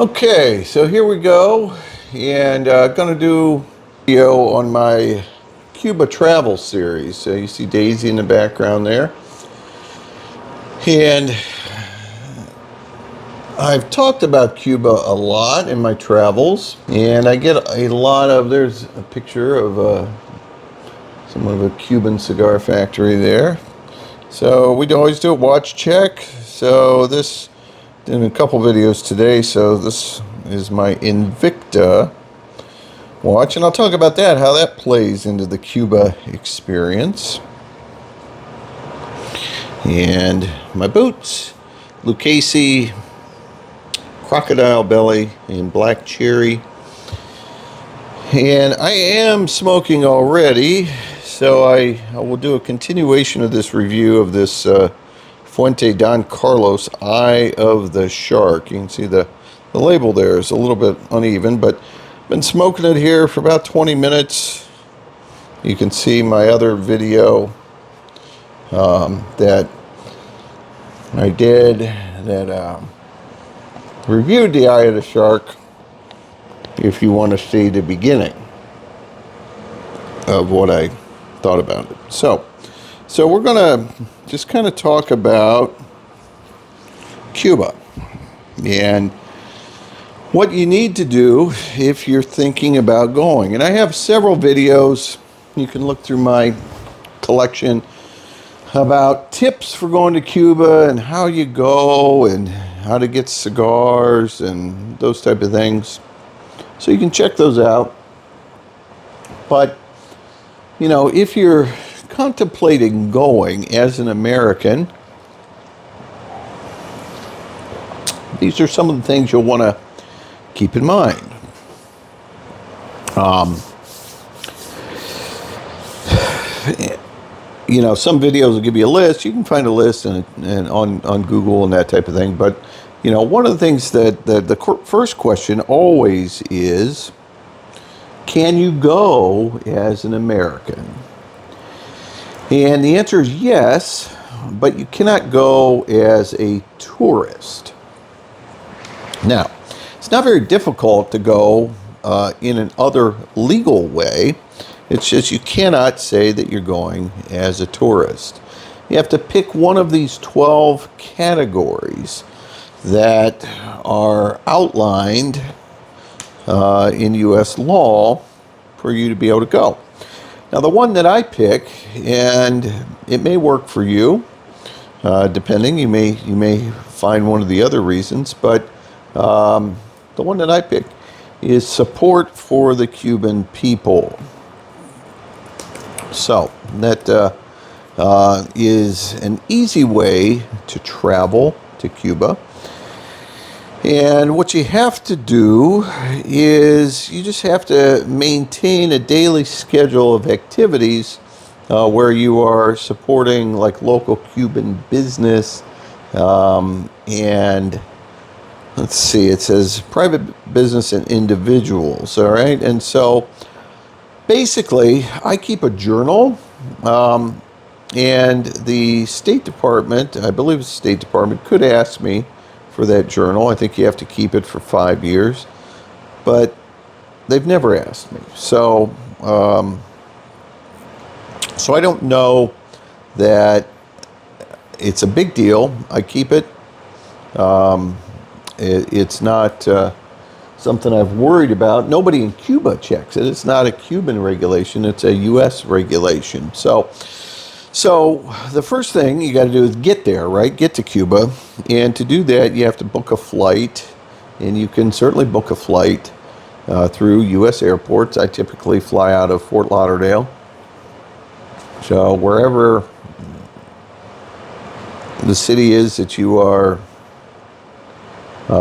Okay, so here we go, and gonna do a video on my Cuba travel series. So you see Daisy in the background there, and I've talked about Cuba a lot in my travels, and I get a lot of. There's a picture of somewhat of a Cuban cigar factory there. So we always do a watch check. So this in a couple videos today. So this is my Invicta watch, and I'll talk about that, how that plays into the Cuba experience. And my boots, Lucchese crocodile belly in black cherry. And I am smoking already, so I will do a continuation of this review of this Fuente Don Carlos Eye of the Shark. You can see the label there is a little bit uneven, but I've been smoking it here for about 20 minutes. You can see my other video that I did that reviewed the Eye of the Shark, if you want to see the beginning of what I thought about it. So we're going to just kind of talk about Cuba and what you need to do if you're thinking about going. And I have several videos, you can look through my collection, about tips for going to Cuba and how you go and how to get cigars and those type of things. So you can check those out. But, you know, if you're contemplating going as an American, these are some of the things you'll want to keep in mind. You know, some videos will give you a list. You can find a list and on Google and that type of thing. But, you know, one of the things that the first question always is, can you go as an American? And the answer is yes, but you cannot go as a tourist. Now, it's not very difficult to go in an other legal way. It's just you cannot say that you're going as a tourist. You have to pick one of these 12 categories that are outlined in U.S. law for you to be able to go. Now, the one that I pick, and it may work for you, depending. You may find one of the other reasons, but the one that I pick is support for the Cuban people. So that is an easy way to travel to Cuba. And what you have to do is you just have to maintain a daily schedule of activities where you are supporting like local Cuban business. And let's see, it says private business and individuals. All right. And so basically, I keep a journal, and the State Department, I believe the State Department, could ask me for that journal. I think you have to keep it for 5 years, but they've never asked me. So I don't know that it's a big deal. I keep it. It's not something I've worried about. Nobody in Cuba checks it. It's not a Cuban regulation. It's a U.S. regulation. So the first thing you got to do is get there, right? Get to Cuba. And to do that, you have to book a flight. And you can certainly book a flight through U.S. airports. I typically fly out of Fort Lauderdale. So wherever the city is that you are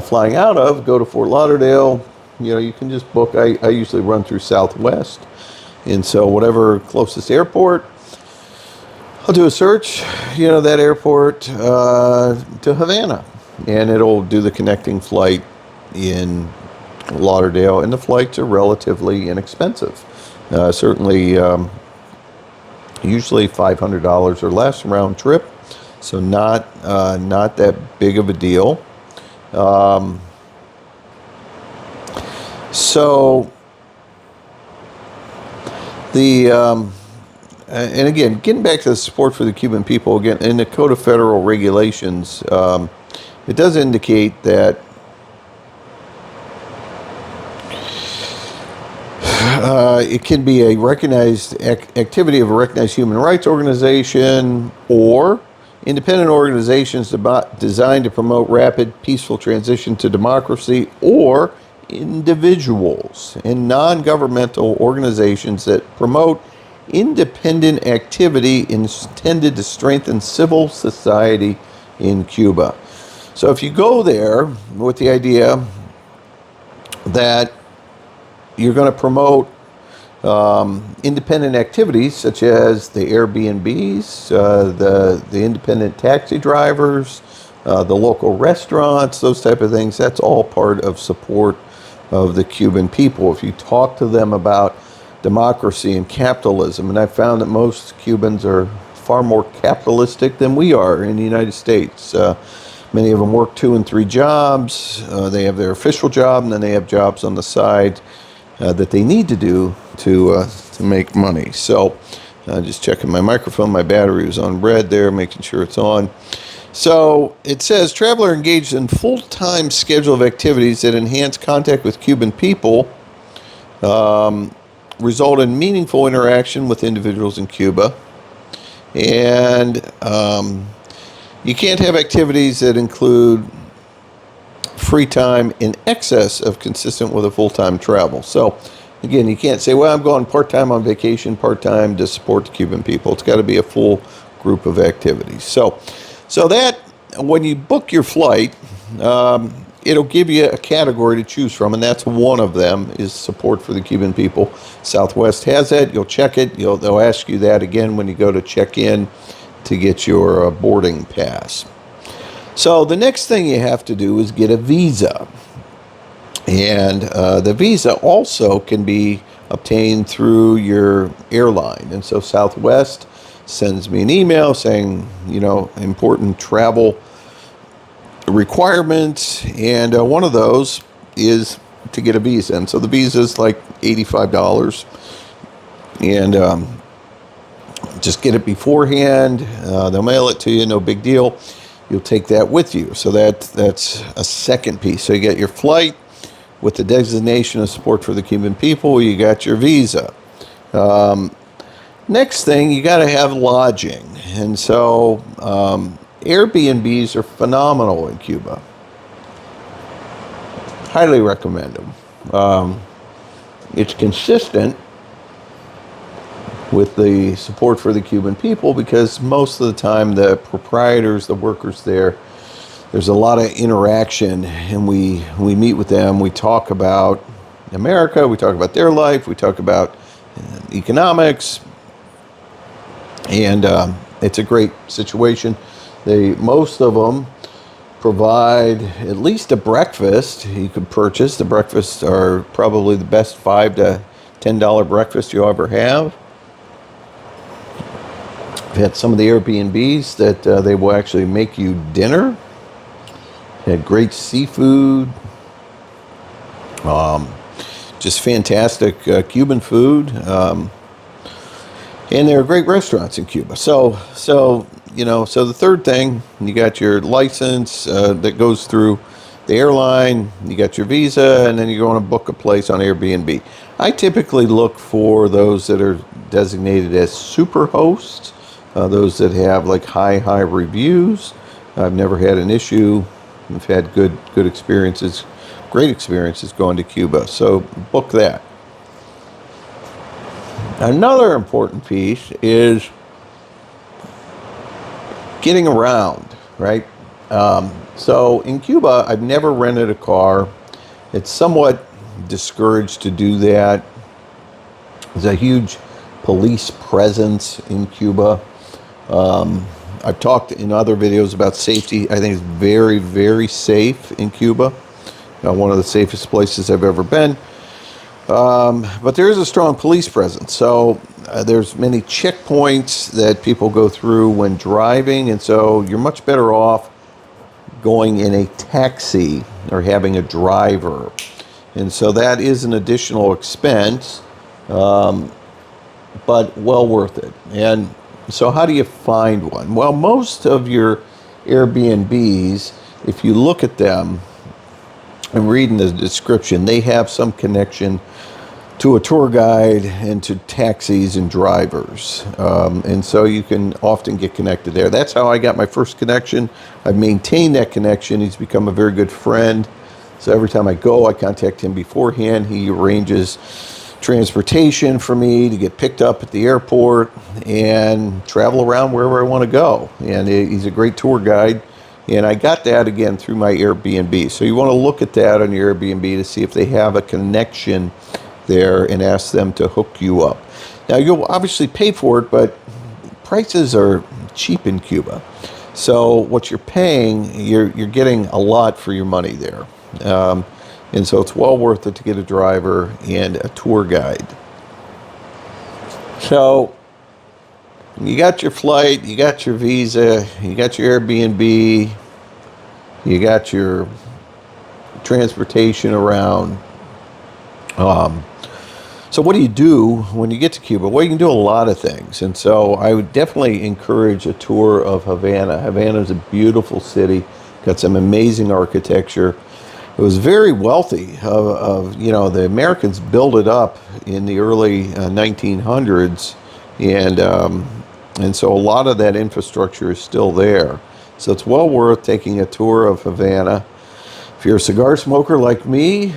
flying out of, go to Fort Lauderdale. You know, you can just book. I usually run through Southwest, and so whatever closest airport, I'll do a search. You know, that airport to Havana, and it'll do the connecting flight in Lauderdale, and the flights are relatively inexpensive. Certainly, usually $500 or less round trip, so not that big of a deal. So and again, getting back to the support for the Cuban people, again, in the Code of Federal Regulations, it does indicate that it can be a recognized activity of a recognized human rights organization or independent organizations designed to promote rapid, peaceful transition to democracy, or individuals and non-governmental organizations that promote independent activity intended to strengthen civil society in Cuba. So if you go there with the idea that you're going to promote independent activities such as the Airbnbs, the independent taxi drivers, the local restaurants, those type of things, that's all part of support of the Cuban people. If you talk to them about democracy and capitalism, and I found that most Cubans are far more capitalistic than we are in the United States. Many of them work 2 and 3 jobs. They have their official job, and then they have jobs on the side that they need to do to make money. So just checking my microphone. My battery was on red there, making sure it's on. So it says, traveler engaged in full-time schedule of activities that enhance contact with Cuban people, result in meaningful interaction with individuals in Cuba. And you can't have activities that include free time in excess of consistent with a full-time travel. So again, you can't say, well, I'm going part-time on vacation, part-time to support the Cuban people. It's got to be a full group of activities. So that, when you book your flight, it'll give you a category to choose from, and that's one of them is support for the Cuban people. Southwest has that. You'll check it. They'll ask you that again when you go to check in to get your boarding pass. So the next thing you have to do is get a visa. And the visa also can be obtained through your airline. And so Southwest sends me an email saying, important travel requirements. And one of those is to get a visa. And so the visa is like $85. And just get it beforehand. They'll mail it to you, no big deal. You'll take that with you. So that's a second piece. So you get your flight with the designation of support for the Cuban people. You got your visa. Next thing, you got to have lodging. And so Airbnbs are phenomenal in Cuba. Highly recommend them. It's consistent with the support for the Cuban people because most of the time the proprietors, the workers there's a lot of interaction, and we meet with them. We talk about America, we talk about their life, we talk about economics, and it's a great situation. Most of them provide at least a breakfast you could purchase. The breakfasts are probably the best $5 to $10 breakfast you'll ever have. I've had some of the Airbnbs that they will actually make you dinner. Had great seafood, just fantastic Cuban food, and there are great restaurants in Cuba. So the third thing, you got your license that goes through the airline, you got your visa, and then you're going to book a place on Airbnb. I typically look for those that are designated as super hosts. Those that have like high reviews. I've never had an issue. I've had good experiences, great experiences going to Cuba. So book that. Another important piece is getting around, right? So in Cuba, I've never rented a car. It's somewhat discouraged to do that. There's a huge police presence in Cuba. I've talked in other videos about safety. I think it's very, very safe in Cuba. One of the safest places I've ever been. But there is a strong police presence. So there's many checkpoints that people go through when driving. And so you're much better off going in a taxi or having a driver. And so that is an additional expense, but well worth it. And so how do you find one? Well, most of your Airbnbs, if you look at them and read in the description, they have some connection to a tour guide and to taxis and drivers. And so you can often get connected there. That's how I got my first connection. I've maintained that connection. He's become a very good friend. So every time I go, I contact him beforehand. He arranges transportation for me to get picked up at the airport and travel around wherever I want to go. And he's a great tour guide. And I got that again through my Airbnb. So you want to look at that on your Airbnb to see if they have a connection there and ask them to hook you up. Now you'll obviously pay for it, but prices are cheap in Cuba. So what you're paying, you're getting a lot for your money there. And so it's well worth it to get a driver and a tour guide. So you got your flight, you got your visa, you got your Airbnb, you got your transportation around. So what do you do when you get to Cuba? Well, you can do a lot of things. And so I would definitely encourage a tour of Havana. Havana is a beautiful city, got some amazing architecture. It was very wealthy. The Americans built it up in the early 1900s, and so a lot of that infrastructure is still there. So it's well worth taking a tour of Havana. If you're a cigar smoker like me,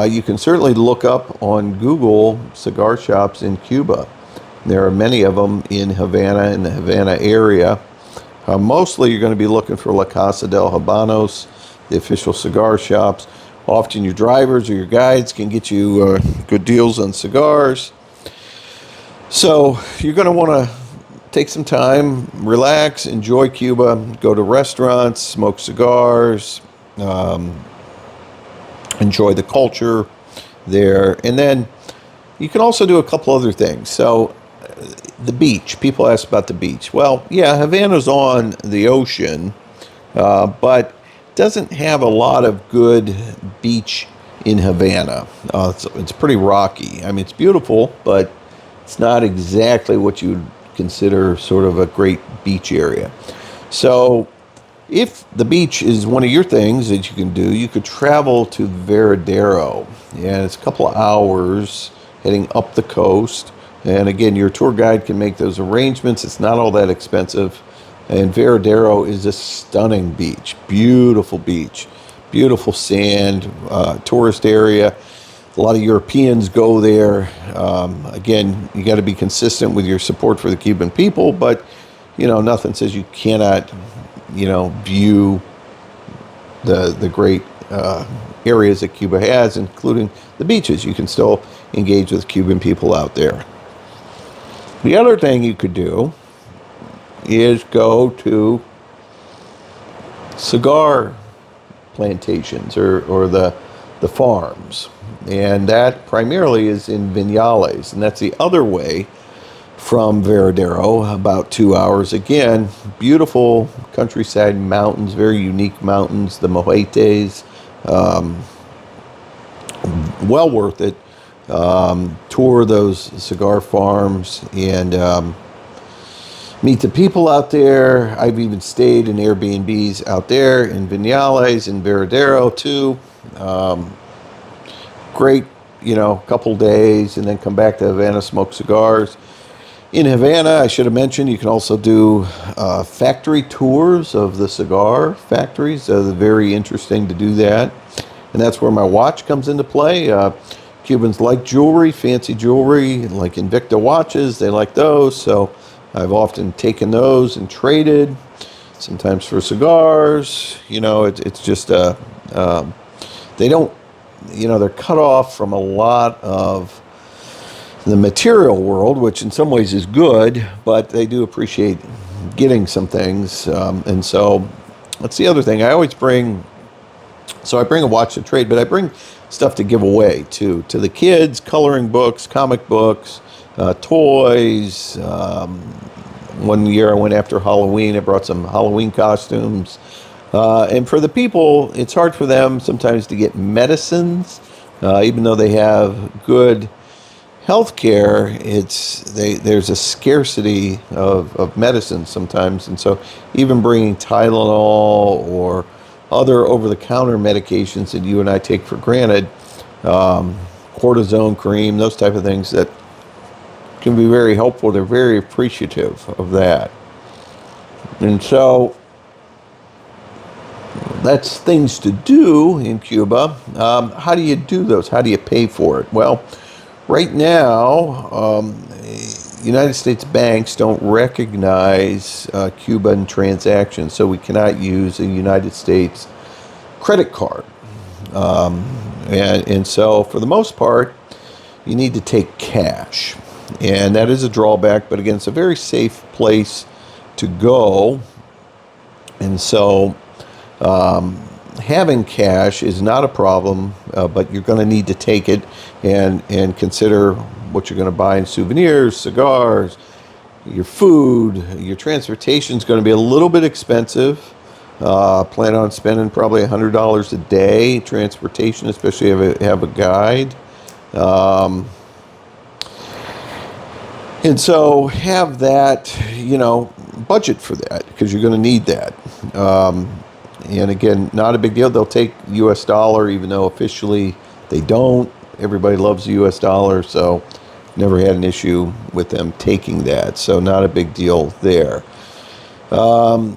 you can certainly look up on Google cigar shops in Cuba. There are many of them in Havana, in the Havana area. Mostly you're going to be looking for La Casa del Habanos, the official cigar shops. Often your drivers or your guides can get you good deals on cigars. So you're going to want to take some time, relax, enjoy Cuba, go to restaurants, smoke cigars, enjoy the culture there. And then you can also do a couple other things. So the beach, people ask about the beach. Well, yeah, Havana's on the ocean, but doesn't have a lot of good beach in Havana. It's pretty rocky. I mean, it's beautiful, but it's not exactly what you'd consider sort of a great beach area. So if the beach is one of your things that you can do, you could travel to Veradero. And it's a couple of hours heading up the coast. And again, your tour guide can make those arrangements. It's not all that expensive. And Veradero is a stunning beach, beautiful sand, tourist area. A lot of Europeans go there. Again, you got to be consistent with your support for the Cuban people, but nothing says you cannot, view the great areas that Cuba has, including the beaches. You can still engage with Cuban people out there. The other thing you could do is go to cigar plantations or the farms. And that primarily is in Viñales. And that's the other way from Veradero, about 2 hours. Again, beautiful countryside mountains, very unique mountains, the Mojetes. Well worth it. Tour those cigar farms and meet the people out there. I've even stayed in Airbnbs out there in Viñales and Veradero too. Great, couple days, and then come back to Havana, smoke cigars. In Havana, I should have mentioned, you can also do factory tours of the cigar factories. Very interesting to do that. And that's where my watch comes into play. Cubans like jewelry, fancy jewelry, like Invicta watches. They like those. So I've often taken those and traded, sometimes for cigars. It's just they don't, they're cut off from a lot of the material world, which in some ways is good, but they do appreciate getting some things. And so that's the other thing. I always bring a watch to trade, but I bring stuff to give away too, to the kids, coloring books, comic books, toys. One year I went after Halloween. I brought some Halloween costumes. And for the people, it's hard for them sometimes to get medicines Even though they have good healthcare, there's a scarcity of medicine sometimes, and so even bringing Tylenol or other over-the-counter medications that you and I take for granted, cortisone cream, those type of things that can be very helpful. They're very appreciative of that, and so that's things to do in Cuba. How do you do those? How do you pay for it? Well, right now, United States banks don't recognize Cuban transactions, so we cannot use a United States credit card. And so, for the most part, you need to take cash. And that is a drawback, but again, it's a very safe place to go. And so, having cash is not a problem, but you're going to need to take it and consider what you're going to buy in souvenirs, cigars, your food, your transportation is going to be a little bit expensive. Plan on spending probably $100 a day transportation, especially if you have a guide. And so have that, budget for that because you're going to need that. And again, not a big deal. They'll take U.S. dollar, even though officially they don't. Everybody loves the U.S. dollar, so never had an issue with them taking that. So not a big deal there.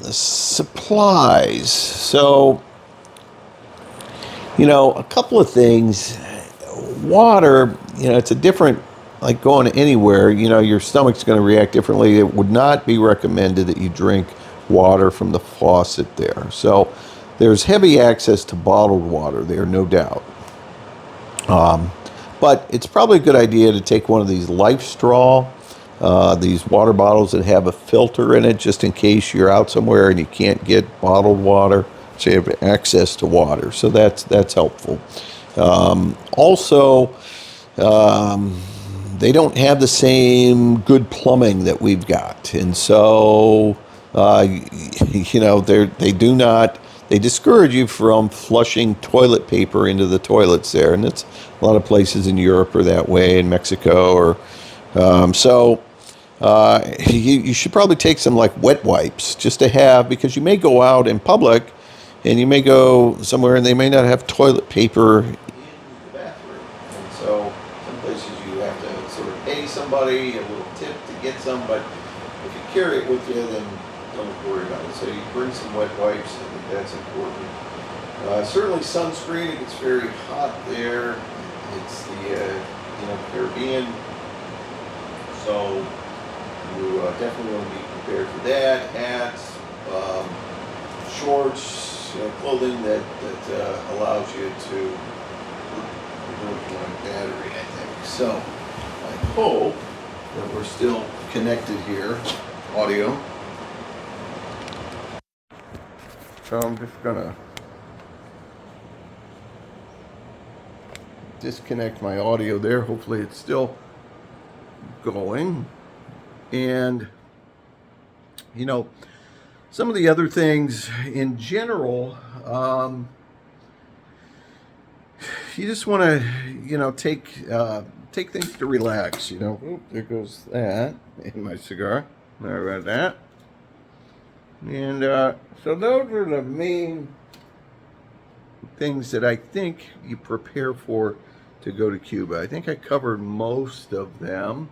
Supplies. So, a couple of things. Water, it's a different, like going anywhere, your stomach's going to react differently. It would not be recommended that you drink water from the faucet there. So there's heavy access to bottled water there, no doubt. But it's probably a good idea to take one of these Life Straw, these water bottles that have a filter in it, just in case you're out somewhere and you can't get bottled water, so you have access to water. So that's helpful. Also, they don't have the same good plumbing that we've got, and so they discourage you from flushing toilet paper into the toilets there, and it's a lot of places in Europe are that way, in Mexico, or you should probably take some like wet wipes just to have, because you may go out in public and you may go somewhere and they may not have toilet paper in the bathroom. And so some places you have to sort of pay somebody a little tip to get some, but if you carry it with you, then don't worry about it. So you bring some wet wipes. I think that's important. Certainly sunscreen. It gets very hot there. It's the Caribbean, so you definitely want to be prepared for that. Hats, shorts, clothing that allows you to work on battery, I think. So I hope that we're still connected here, audio. So I'm just gonna disconnect my audio there. Hopefully it's still going. And some of the other things in general, you just want to take things to relax. Oop, there goes that in my cigar. Sorry about that. And so those are the main things that I think you prepare for to go to Cuba. I think I covered most of them.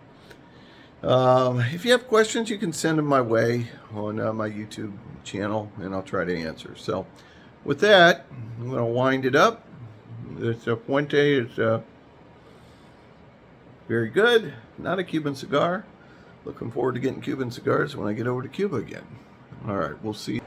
If you have questions, you can send them my way on my YouTube channel, and I'll try to answer. So with that, I'm going to wind it up. This Puente is very good. Not a Cuban cigar. Looking forward to getting Cuban cigars when I get over to Cuba again. All right, we'll see.